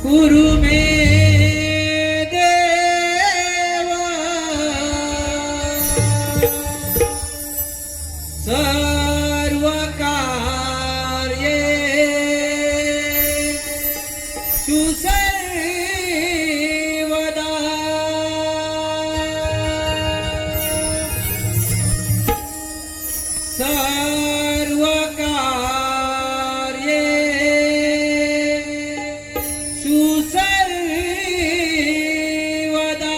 कुरु मे देवा सर्व कार्ये सुसर्वदा सर्व कार्ये सुसर्वदा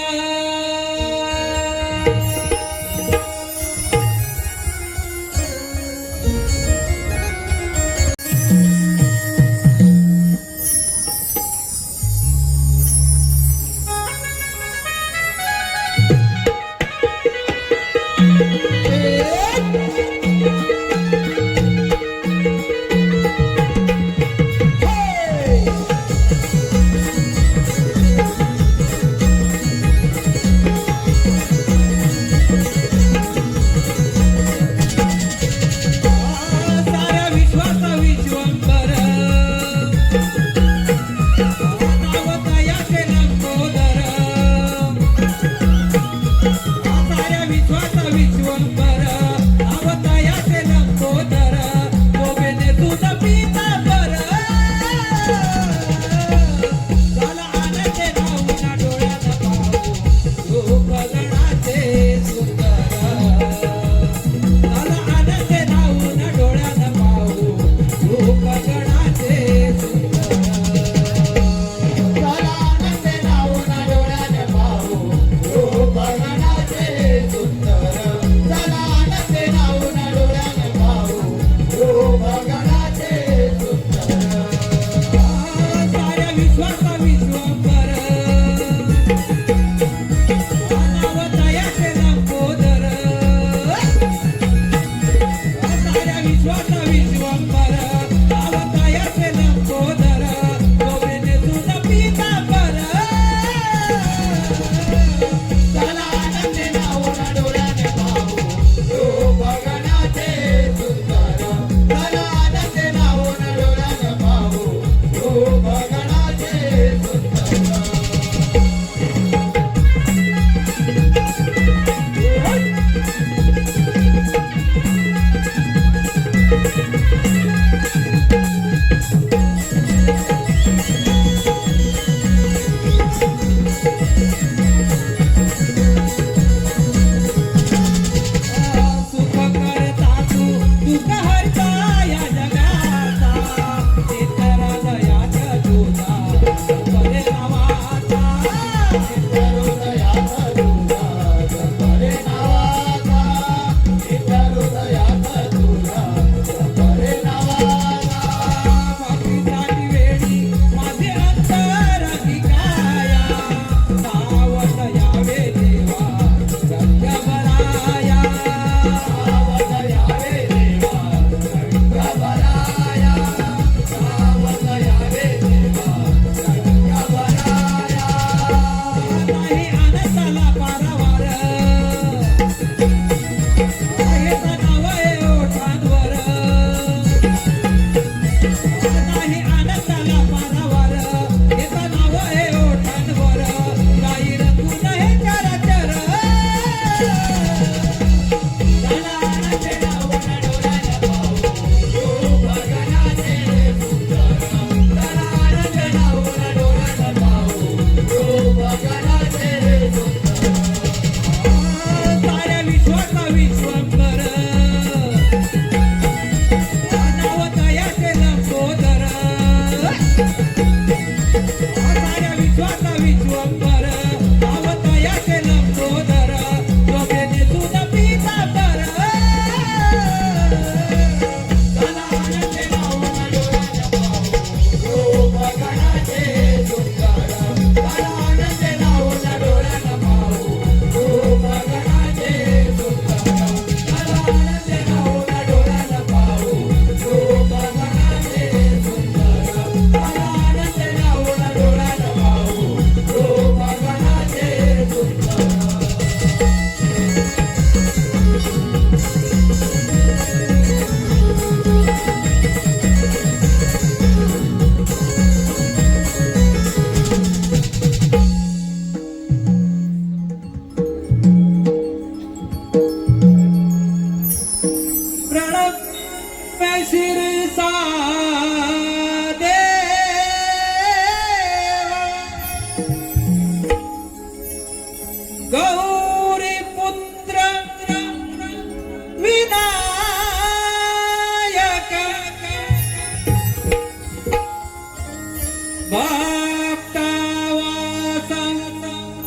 भक्तावासं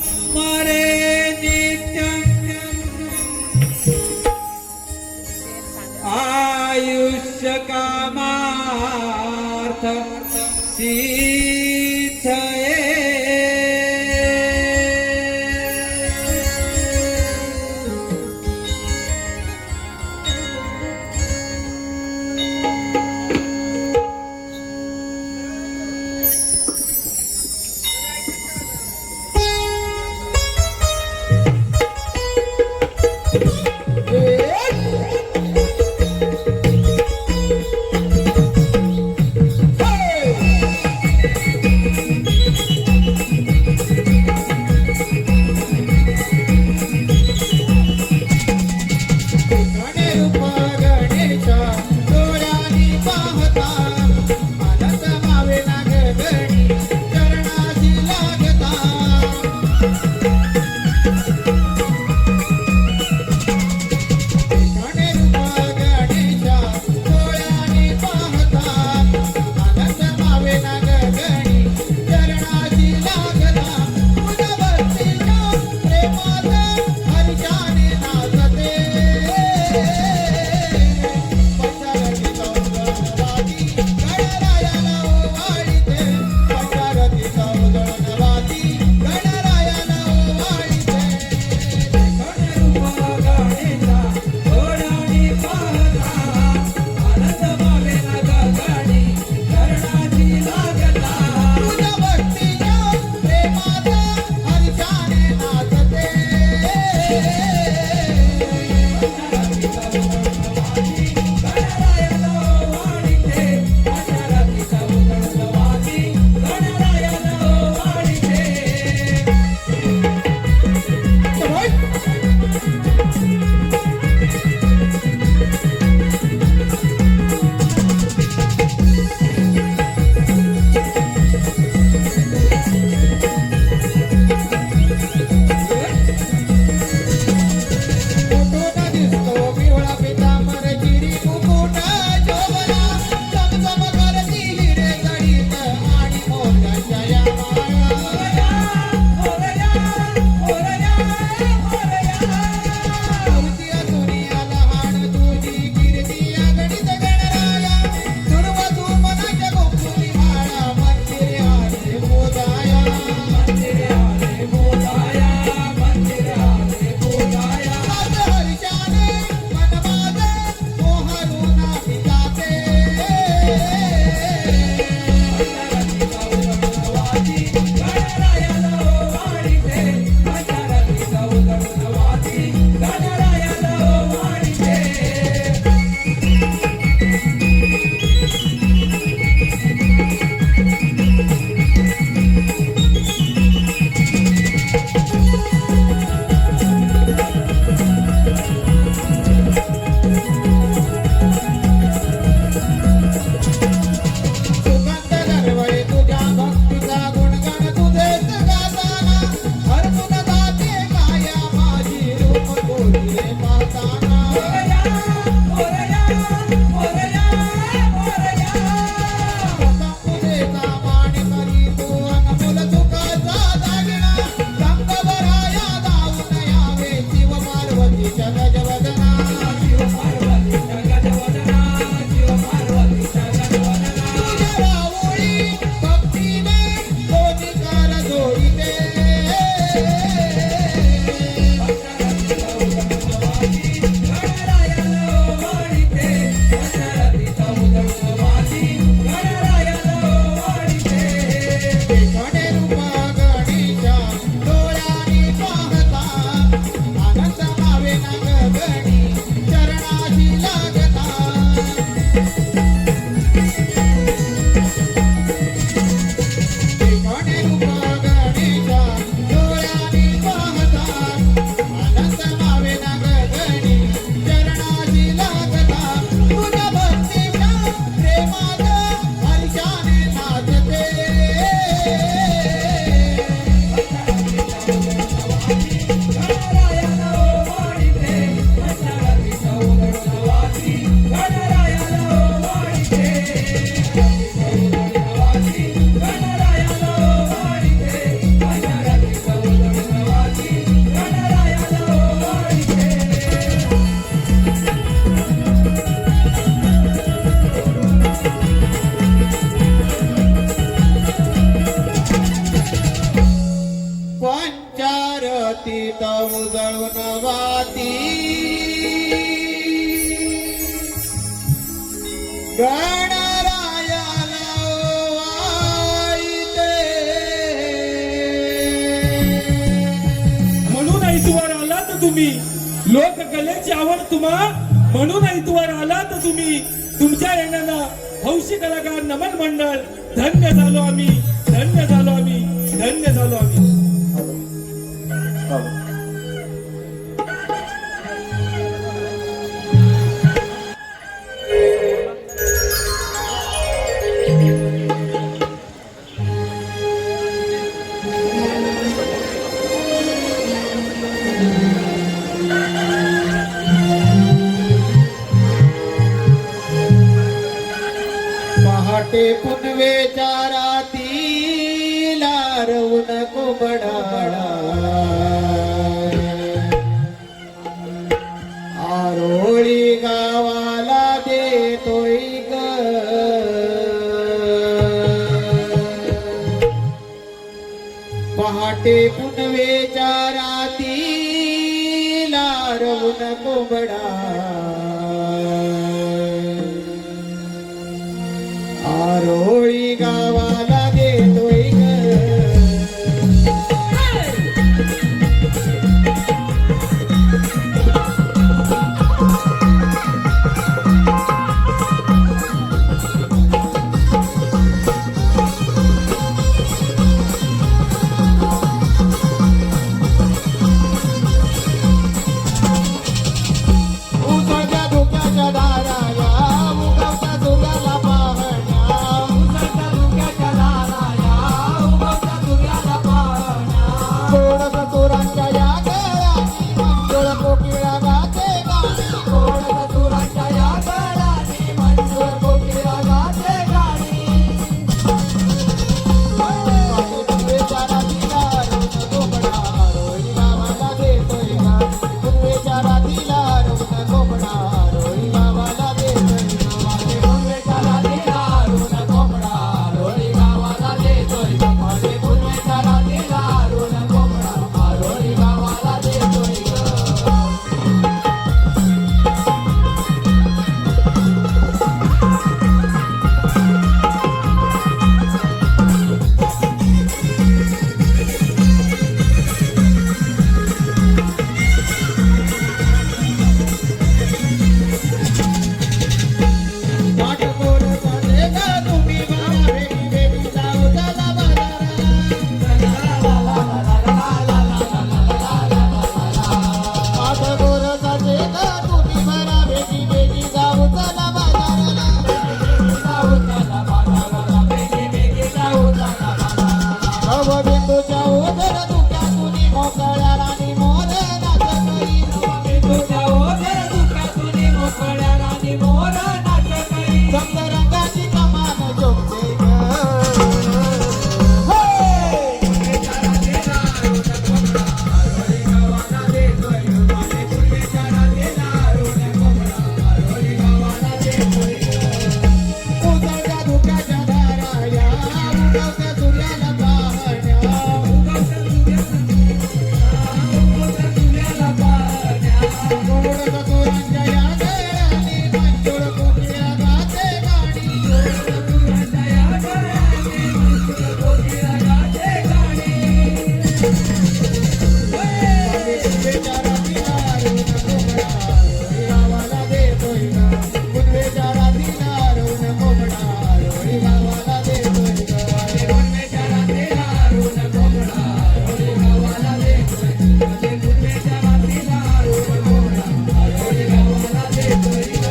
स्मरे नित्यं आयुष्यकामार्थ सिद्धये तुम्ही, लोककलेची आवड तुम्हा म्हणून इथवर आलात तुम्ही. तुमच्या येण्यानं हौशी कलाकार नमन मंडळ धन्य झालो आम्ही, धन्य झालो आम्ही, धन्य झालो आम्ही. पहाटे पुनवेच्या रातीला रवून कोबडाळा आरोळी गावाला देतोय ग. पहाटे पुनवेच्या रातीला रवून कोबडाळा आरोळी गावाला देतोय ग. उसाच्या धुक्याच्या दारा या उगवत्या सूर्याला पाहण्या. उसाच्या धुक्याच्या दारा या उगवत्या सूर्याला पाहण्या. थोडस चोरांच्या या गळ्याची मंजुळ कोकिळा गाते गाणी. थोडस चोरांच्या या गळ्याची मंजुळ कोकिळा गाते गाणी. पुनवेच्या रातीला रवून कोबडा आरोळी गावाला देतोय गा. पुनवेच्या रातीला रवून कोबडा आरोळी गावाला देतोय गा. पुनवेच्या रातीला रवून कोबडा आरोळी गावाला देतोय गा. पुनवेच्या रातीला रवून कोबडा आरोळी गावाला देतोय गा. पाठपोर चाले गा तुम्ही मला वेगी वेगी जाऊ चला पाठपोर चाले गा तुम्ही मला वेगी वेगी जाऊ चला बाजाराला. जाऊ चला बाजाराला, वेगी वेगी जाऊ चला बाजाराला. नवबिंदूच्या उदर धुक्यातून मोकळ्या राणी मोर नाच करी. नवबिंदूच्या उदर धुक्यातून मोकळ्या राणी मोर नाच करी. रंगाची कमान झोपते ग. उजळत्या धुक्याच्या दारा या उगवत्या सूर्याला पाहण्या. थोडस चोरांच्या या गळ्यानी मंजुळ कोकिळा गाते गाणी. पुनवेच्या रातीला रवून कोबडा आरोळी गावाला देतोय गा. पुनवेच्या रातीला रवून कोबडा आरोळी गावाला देतोय गा. पुनवेच्या रातीला रवून कोबडा आरोळी गावाला देतोय गा. पुनवेच्या रातीला रवून कोबडा आरोळी गावाला देतोय गा.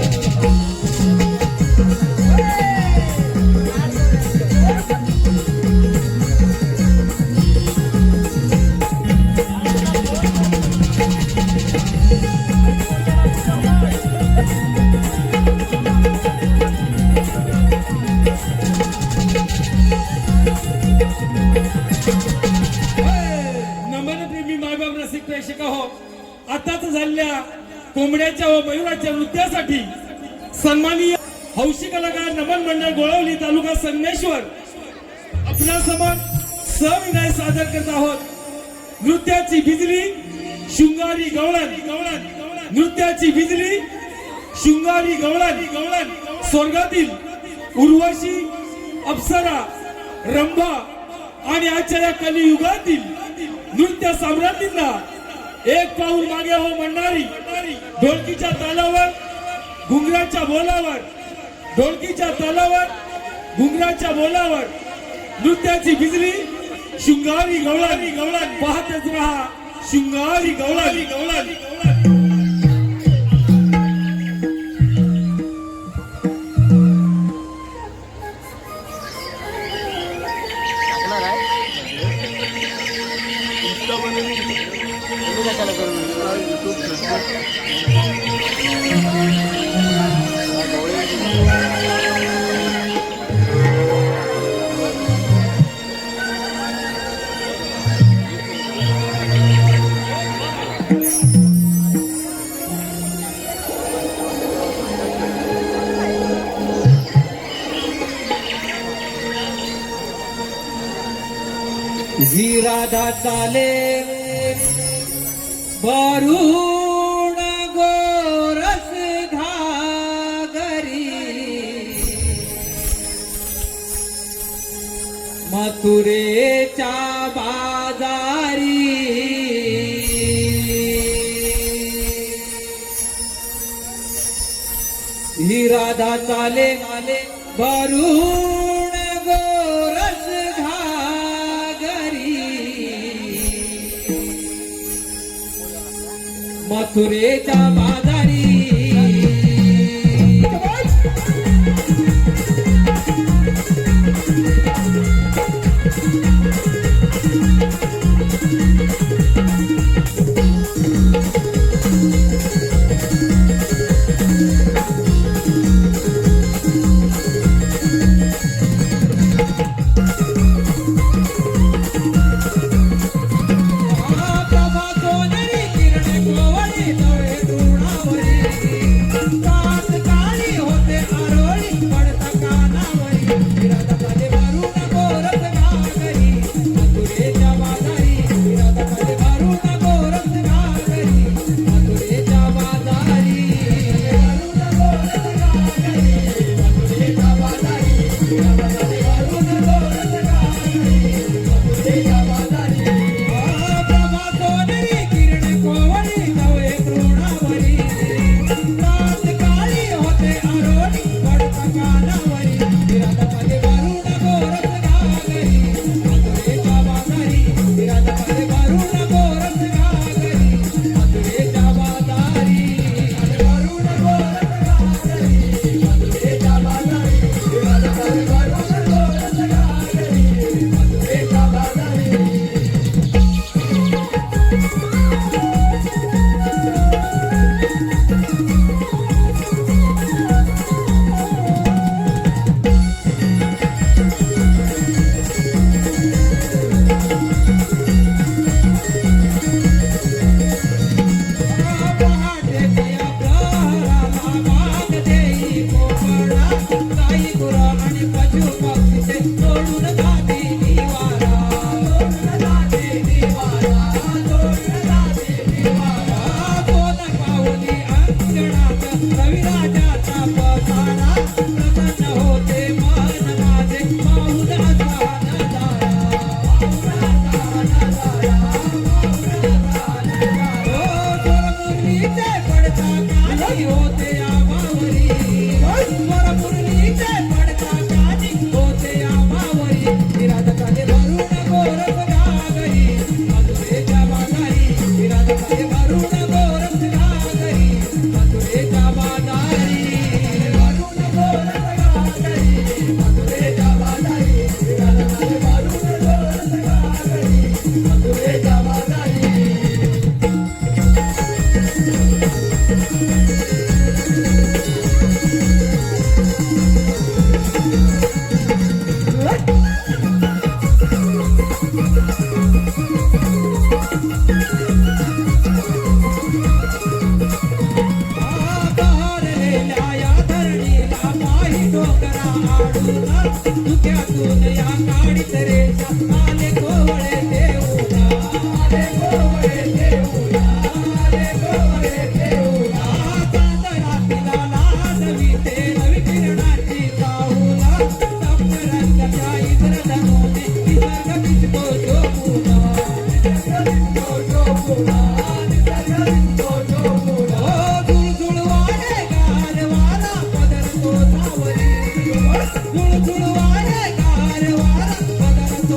नमनप्रेमी मायबाप रसिक प्रेक्षक हो, आताच झालेल्या कोंबड्याच्या व मयुराच्या नृत्यासाठी सन्माननीय हौशी कलाकार नमन मंडळ गोळवली तालुका संगमेश्वर आपणासमोर सविनय सादर करत आहोत. नृत्याची बिजली शृंगारी गवळण. नृत्याची बिजली शृंगारी गवळण. स्वर्गातील उर्वशी, अप्सरा, रंभा आणि आजच्या या कलियुगातील नृत्य सम्राटींना एक पाऊल मागे हो म्हणणारी ढोलकीच्या तालावर घुंगराच्या बोलावर ढोलकीच्या तालावर घुंगराच्या बोलावर नृत्याची बिजली शृंगारी गवळारी गवळारी पाहतच रहा शृंगारी गवळारी गवळारी गवळारी ही राधा चाले वरुण गोरस घागरी मथुरेच्या बाजारी ही राधा चाले वरुण गोरस घागरी मथुरेच्या बाजारी प्रभा सोनेरी किरण गोवळी तळे तृणावर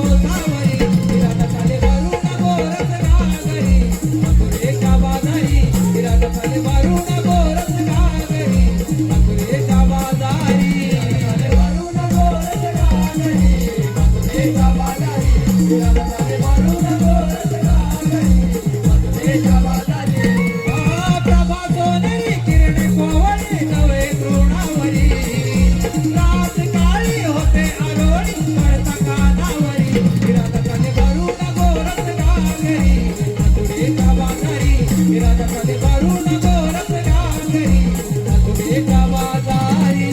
ओठावरी विराट फले भरून गोरस घागरी मथुरेच्या बाजारी विराट फले भरून गोरस घागरी मथुरेच्या बाजारी विराट फले भरून गोरस घागरी मथुरेच्या बाजारी विराट फले भरून गोरस घागरी मथुरेच्या बाजारी प्रभा सोनेरी किरणे कोवळे नवे तृणावरी रात काळी होते आरोळी कळता कानावरी विराट फले भरून गोरस घागरी मथुरेच्या बाजारी विराट फले भरून गोरस घागरी मथुरेच्या बाजारी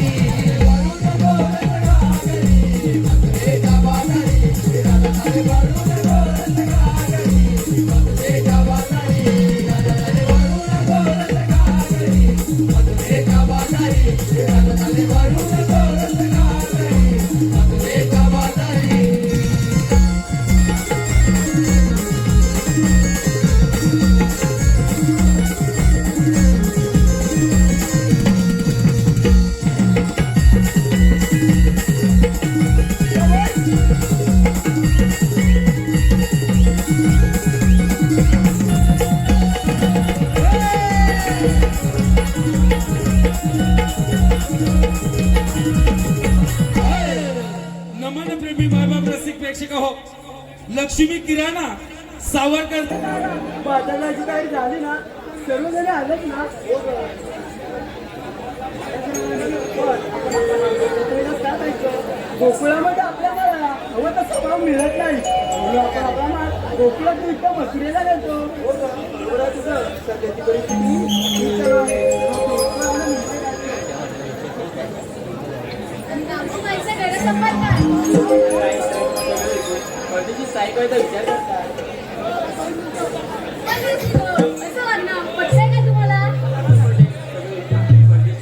भरून गोरस घागरी मथुरेच्या बाजारी विराट फले भरून गोरस घागरी मथुरेच्या बाजारी विराट फले भरून गोरस घागरी मथुरेच्या बाजारी विराट फले भरून गोरस घागरी मथुरेच्या बाजारी नमन प्रेमी मायबाप रसिक प्रेक्षक हो, लक्ष्मी किराणा सावरकर बाजाराची काही झाली ना सर्वजण आलेच ना गोकुळामध्ये आपल्याला हवं तसं भाव मिळत नाही म्हणून आपण आपला गोकुळात इतकं मथुरेला देतो सध्याची परिस्थिती चालू आहे. परदेशी सायकलचा विचार करतात. परदेशी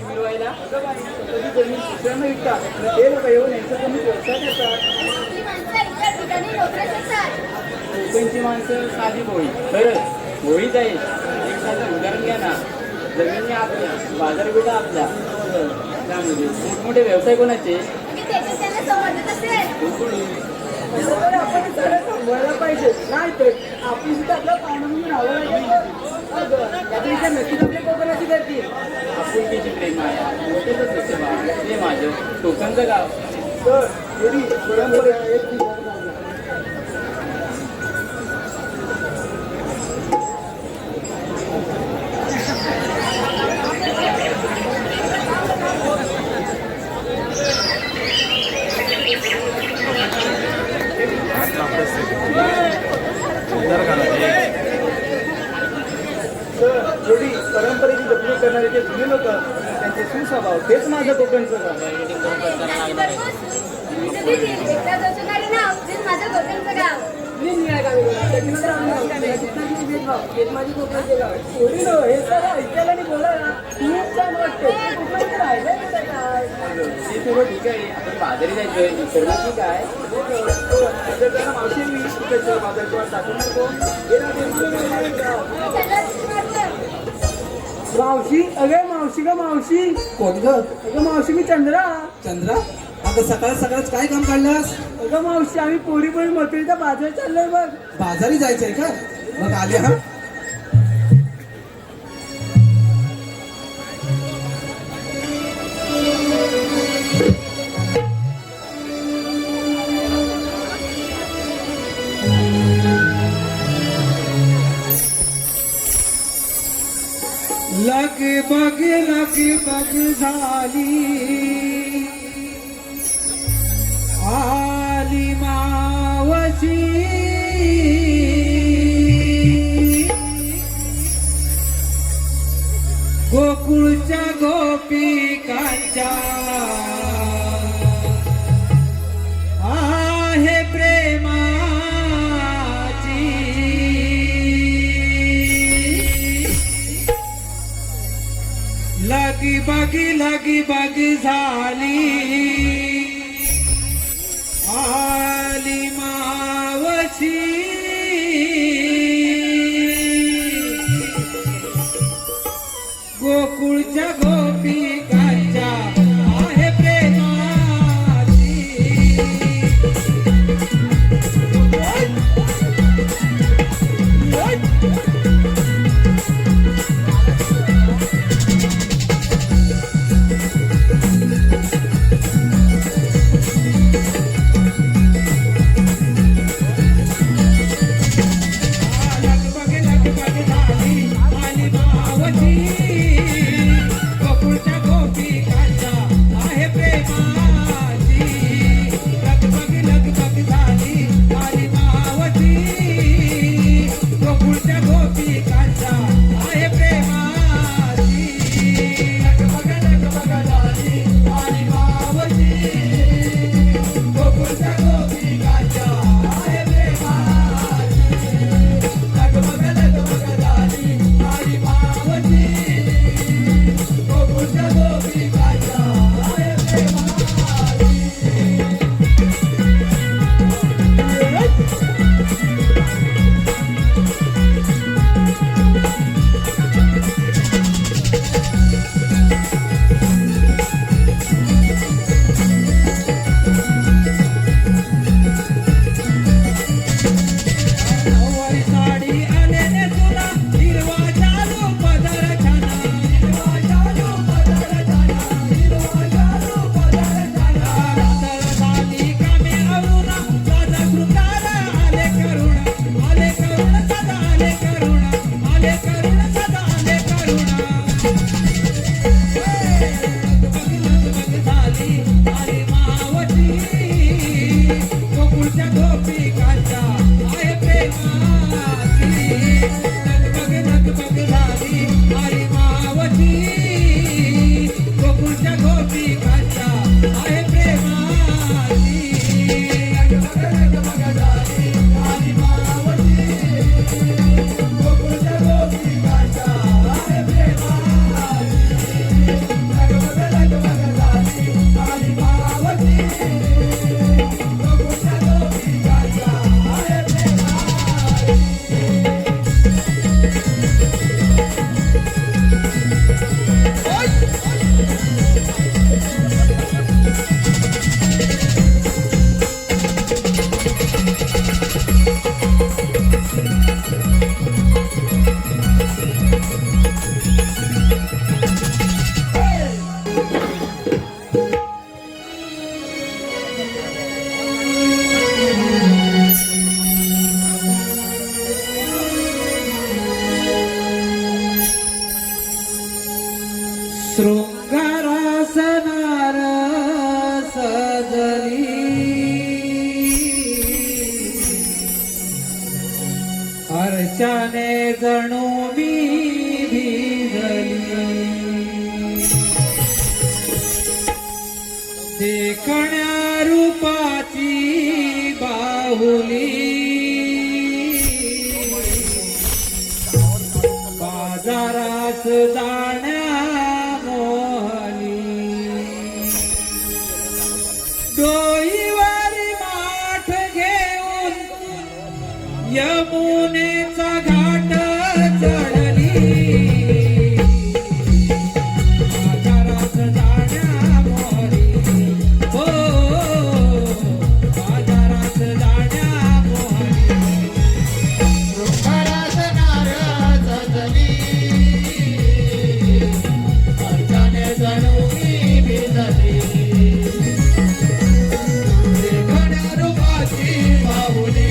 मिळवायला कधी जमीन दुसऱ्यांना विकतात ते लोक येऊन यांचा कमी व्यवसाय देतात. कोकणची माणसं साधी भोळी खरंच भोळीच आहे. एक साधं उदाहरण घ्या ना, जमिनी आपल्या बाजारपेठा आपल्या त्यामध्ये मोठमोठे व्यवसाय कोणाचे तर आपण सगळं थांबवायला पाहिजे नाही तर आपण सुद्धा आपलं पाहुणं म्हणून राहावं लागेल. नक्कीच आपल्या कोकणाची धरती आपुलकीची प्रेम आहे मोठेच असते बा. हे माझं कोकणचं गाव. तर थोडी परंपरा एक थोडी परंपरेची जपणूक करणारे जे जुने लोक त्यांचे सुस्वभाव तेच माझं कोकणचं गाव. मी निळ्या गावी गेलो. त्याच्यानंतर आम्ही हेच माझी कोकणाचे गाव आहे. थोडी नो हे सगळं ऐकायला आणि बोलायला खूप छान वाटते. कोकणामध्ये राहिलं कुठे काय ते सगळं ठीक आहे. आपण बाजारी जायचंय सर्व ठीक आहे. मावशी मी तिकडचं बाजारच्या टाकून नको मावशी. अगे मावशी ग मावशी. कोण ग अगं मावशी मी चंद्रा. चंद्रा अगं सकाळ सकाळच काय काम काढलास अगं मावशी आम्ही पोरी मथुरेचा बाजार चाललोय बघ. बाजारी जायचंय का मग आले हा लगबग झाली आली मावशी गोकुळच्या गोपिकांच्या आहे प्रेमाची लगी बागी झाली आली मावशी गोकुळच्या गोपिकांच्या आहे प्रेमाची स्पर्शाने जणू मी भिजली देखण्या रूपाची बाहुली बाजारात जाण्या मोहली डोईवारी माठ घेऊन यमुनेचा घाट चढली बाजारात जाण्या मोहली हो बाजारात जाण्या मोहली शृंगारात नारळ सजली स्पर्शाने जणू मी भिजली देखण्या रूपाची बाहुली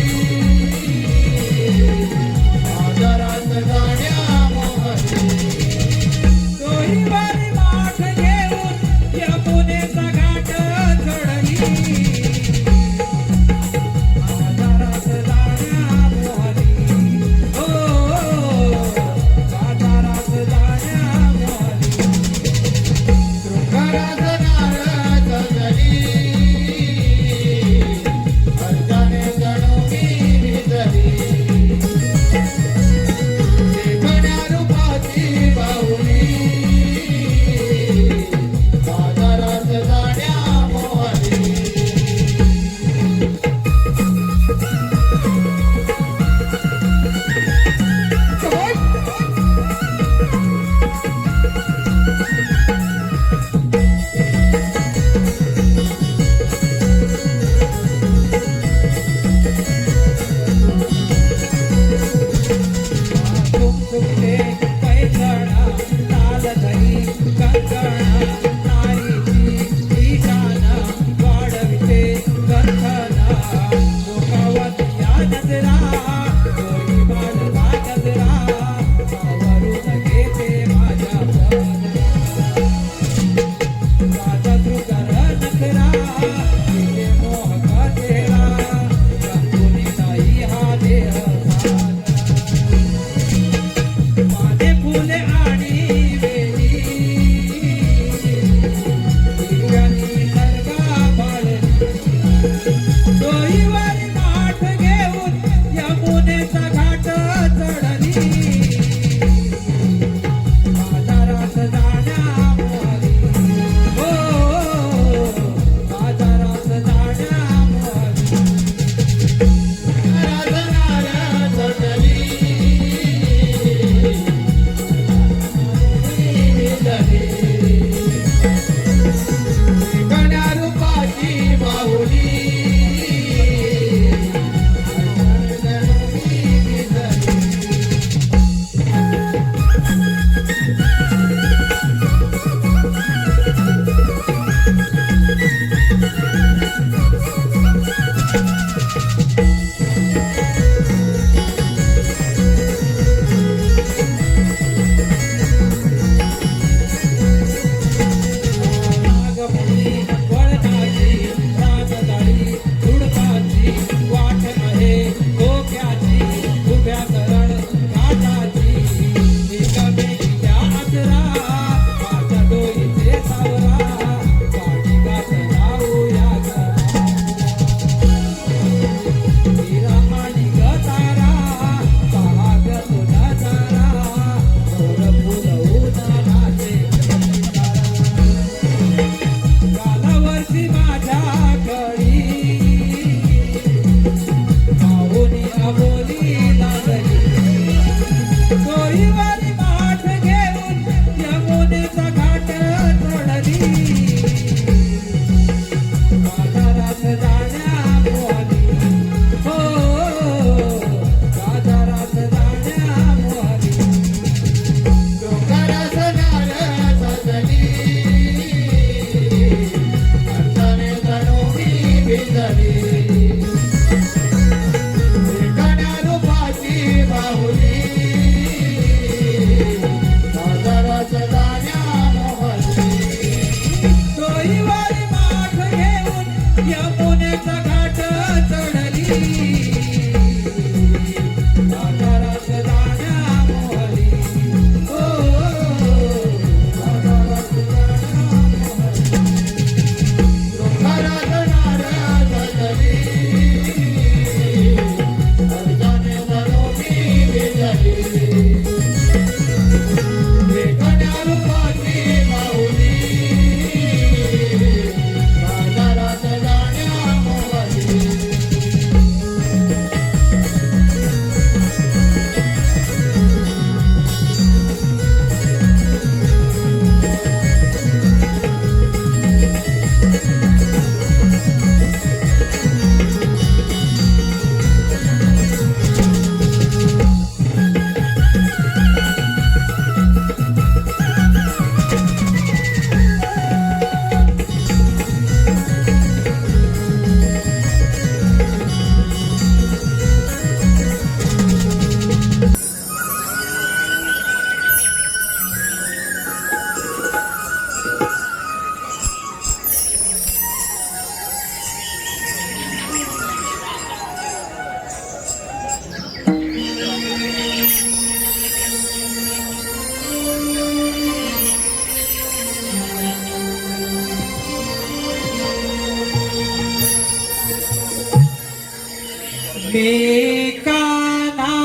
मी कान्हा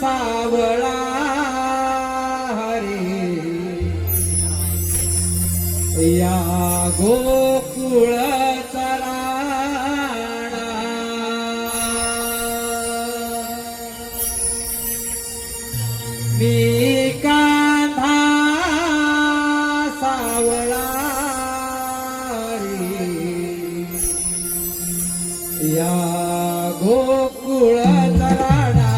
सावळा हरी या गोकुळ चराणा मी कान्हा सावळा हरी या गोकुळ चराणा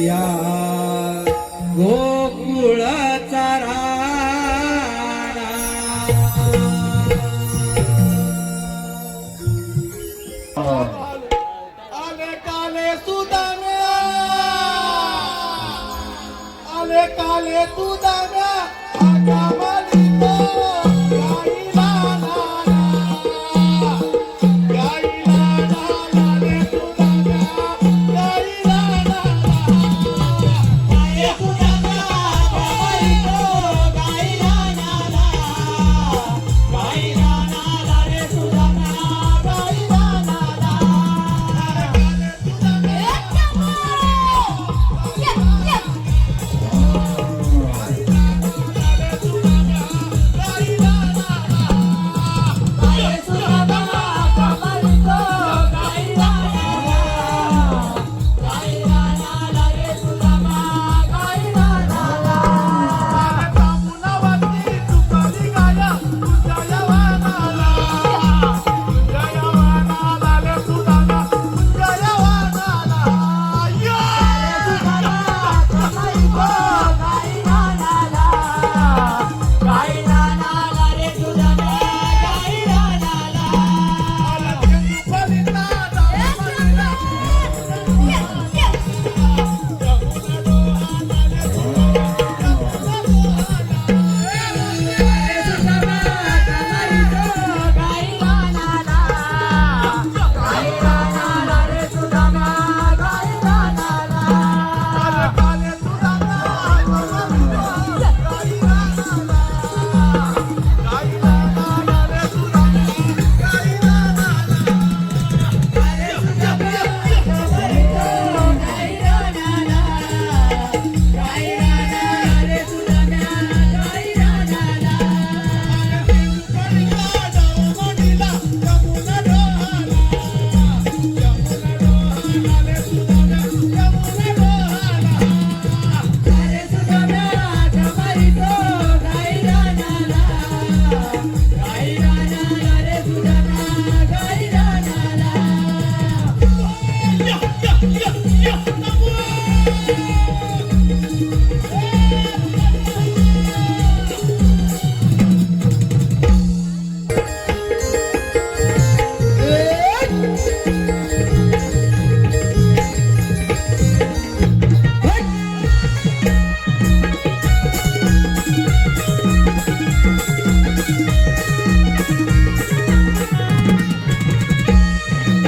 या गोकुळ चराणा आले काले सुदाम्या आले काले सुदाम्या आगा मालिको गाईला नाना गाईला नाना रे सुदाम्या गाईला नाना गाये सुदाम्या मालिको गाईला नाना गाईला नाना रे सुदाम्या गाईला नाना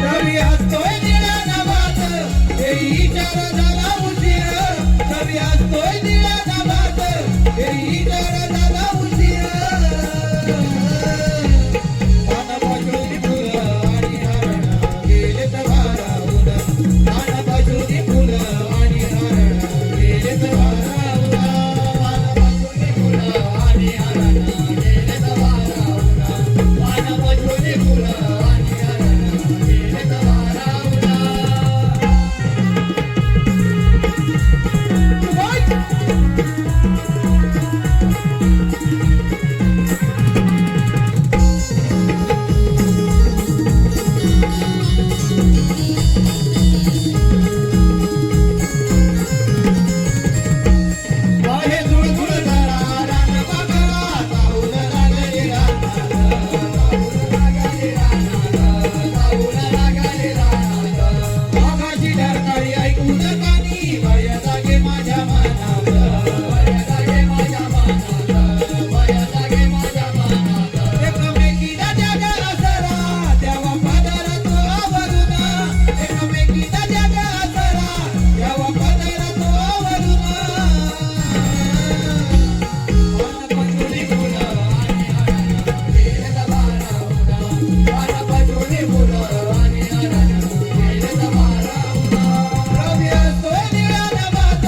रवी असतोय निळ्या नभात, हेही चार झाला उशीर. रवी असतोय निळ्या नभात, हेही चार झाला उशीर. पान पसरून फुलं आणि हरण गेलेत भारावून. पान पसरून फुलं आणि हरण गेलेत भारावून. पान पसरून फुलं आणि हरण गेलेत भारावून. पान पसरून फुलं आणि हरण गेलेत भारावून. बाहे धुळधुळ धरा रान बघा, चाहूल लागले रानात. चाहूल लागले रानात. चाहूल लागले रानात. आकाशी ढरकाळी ऐकून कानी, भय जागे माझ्या मनात. भय जागे माझ्या मनात. भय जागे माझ्या मनात. एकमेकीला जगा असरा, द्यावा पदर तो आवरून. एकमेकीला जगा असरा, द्यावा पदर तो आवरून. पान पसरून फुलं आणि हरण गेलेत भारावून. पान पसरून फुलं आणि हरण गेलेत भारावून. रवी असतोय निळ्या नभात,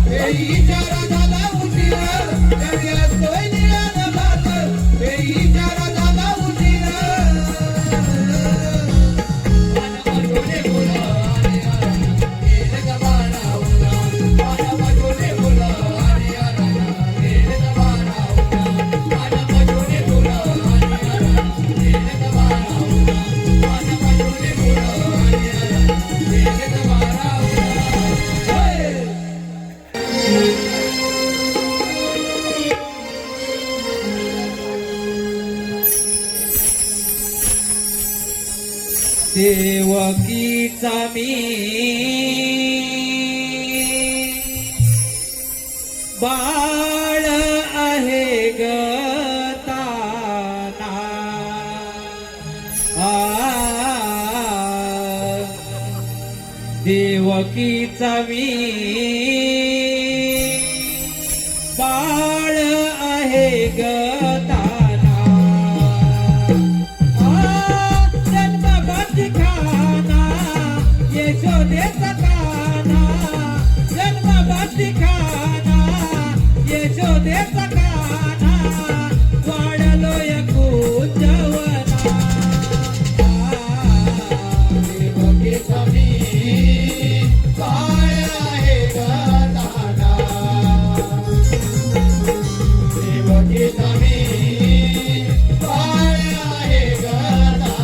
हेही चार झाला उशीर. रवी असतोय निळ्या नभात, हेही चार झाला उशीर. पान पसरून फुलं आणि हरण गेलेत भारावून. पान पसरून फुलं आणि हरण गेलेत भारावून. पान पसरून फुलं आणि हरण गेलेत भारावून. पान पसरून फुलं आणि हरण गेलेत भारावून. देवकीचा मी बाळ आहे ग ताना. देवकीचा मी बाळ आहे ग ताना. जन्मभर खाना यशोदेचा काना. जन्मभर खाना यशोदेचा काना. वाढलोय कुंजवना. देवकीचा मी बाळ आहे ग ताना. देवकीचा मी बाळ आहे ग ताना.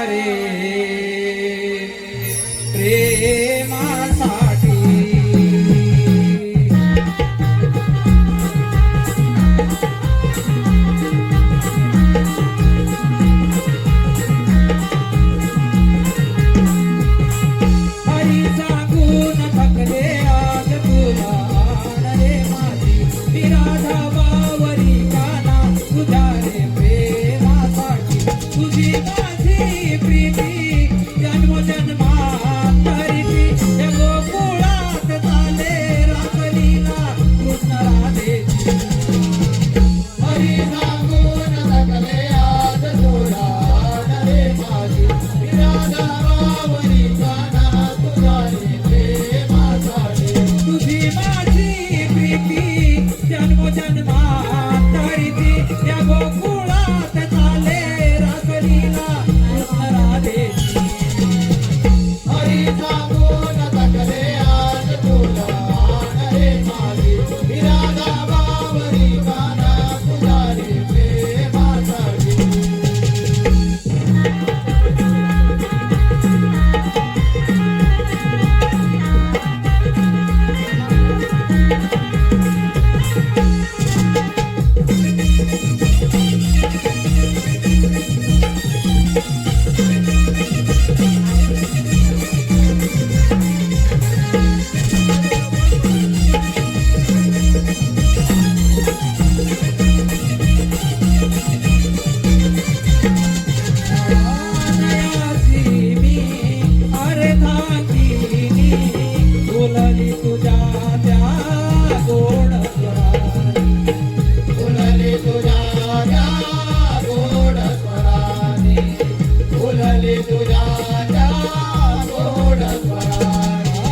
रे प्रेमासाठी हरी सांगून थकले आज तुला आण रे माझी मी राधा बावरी गाना तुझ्या रे प्रेमासाठी तुझी माझी प्रीती जन्मोजन्मात तरीती या गोकुळात चाले रासलीला कृष्ण राधेची हरी सांगून थकले आज तुला आण रे माझी राधा बावरी गाना तुझ्या रे प्रेमासाठी तुझी माझी प्रीती जन्मोजन्मात तरीती या गोकुळात चाले रासलीला कृष्ण राधेची हरी सांगून थकले आज तुला आण रे माझी राधा बावरी गाना तुझ्या रे प्रेमासाठी नयाची मी अर्धांगिनी बोलली तुझ्या त्या गोड स्वरात फुलले तुझ्या त्या गोड स्वराने फुलले तुझ्या त्या गोड स्वराने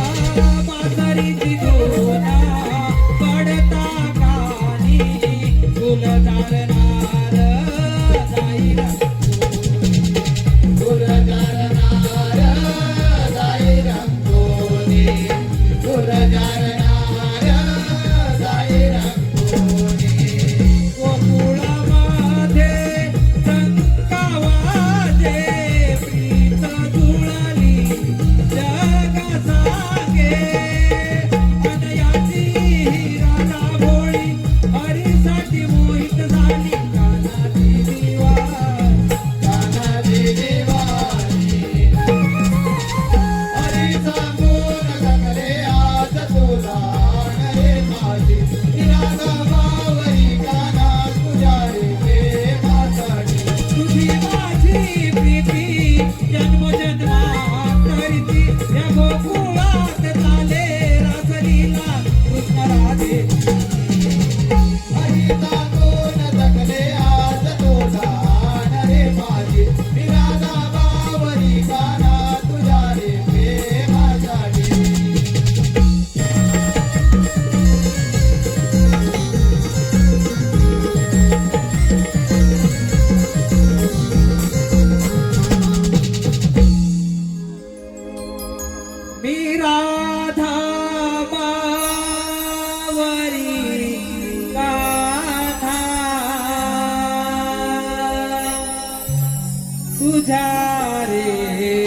म्हातारीची धुना पडता कानी फुल चालणार जाईल फुल जारनार जाई रंगोनी फुल जारनार जाई रंगोनी गोकुळामध्ये संकावाचे प्रीत जुळली जगा सांगे अनयाची राधा भोळी हरीसाठी मोहित झाली कानाची दिवा कानाची दिवाणी हरी सांगून थकले आज तुला आण रे माझी राधा बावरी गाना तुझ्या रे प्रेमासाठी तुझी माझी प्रीती जन्मोजन्मात तरीती या गोकुळात चाले रासलीला कृष्ण राधेची हरी सांगून थकले आज तुला आण रे माझी राधा बावरी गाना तुझ्या रे प्रेमासाठी मी राधा बावरी गाथा तुझ्या रे